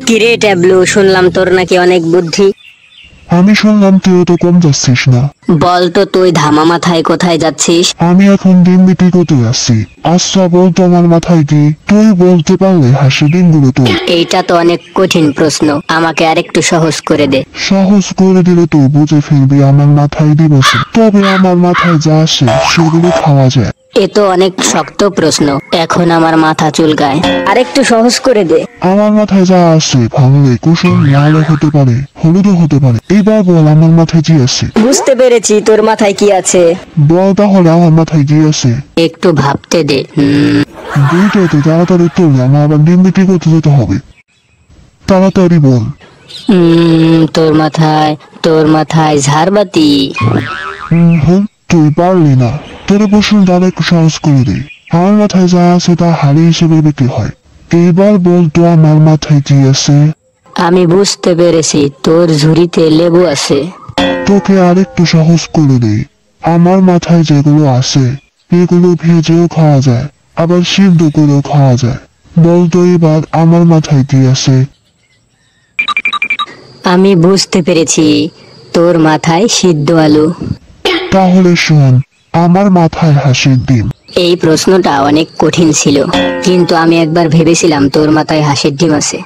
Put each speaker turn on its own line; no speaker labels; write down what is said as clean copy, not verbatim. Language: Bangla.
কিরে ট্যাবলু, শুনলাম তোর নাকি অনেক বুদ্ধি।
আমি শুনলাম তুইও তো কম যাচ্ছিস না।
বল তো তুই ধামা মাথায় কোথায় যাচ্ছিস?
আমি এখন ডিম বিক্রি করতে যাচ্ছি। আচ্ছা বল তো আমার মাথায় কি? তুই বলতে পারলে হাসি ডিমগুলো তো।
এইটা তো অনেক কঠিন প্রশ্ন, আমাকে আরেকটু সহজ করে দে।
সহজ করে দিলে তো বুঝে ফেলবি আমার মাথায় ডিম আছে, তবে আমার মাথায় যা আসে সেগুলো খাওয়া যায়।
এ তো অনেক শক্ত প্রশ্ন, এখন আমার মাথা চুলকায়। আরেকটু সহজ করে দে।
আমার মাথায় যা আছে ভাঙলে কুসুম লালও হতে পারে, হলুদও হতে পারে। এইবার বল আমার মাথায় কি আছে?
বুঝতে পেরেছি, তোর মাথায় কি আছে।
বল তাহলে আমার মাথায় কি আছে?
একটু ভাবতে দে।
দুইটাই তো তাড়াতাড়ি উত্তর দে, আমার আবার ডিম বিক্রি করতে যেতে হবে। তাড়াতাড়ি বল।
তোর মাথায় ঝাড়বাতি।
তুই পারলি না। তোর প্রশ্নটা আরেকটু সহজ করে দে। আমার মাথায় যা আছে তা হাড়ি হিসেবে বিক্রি হয়। এইবার বল তো আমার মাথায় কি আছে?
আমি বুঝতে পেরেছি, তোর ঝুড়িতে লেবু আছে।
তোকে আরেকটু সহজ করে দে। আমার মাথায় যেগুলো আছে এগুলো ভেজেও খাওয়া যায়, আবার সিদ্ধ করেও খাওয়া যায়। বল তো এবার আমার মাথায় কি আছে?
আমি বুঝতে পেরেছি, তোর মাথায় সিদ্ধ আলু।
তাহলে শোন, আমার মাথায় হাসির ডিম।
এই প্রশ্নটা অনেক কঠিন ছিল, কিন্তু আমি একবার ভেবেছিলাম তোর মাথায় হাঁসের ডিম আছে।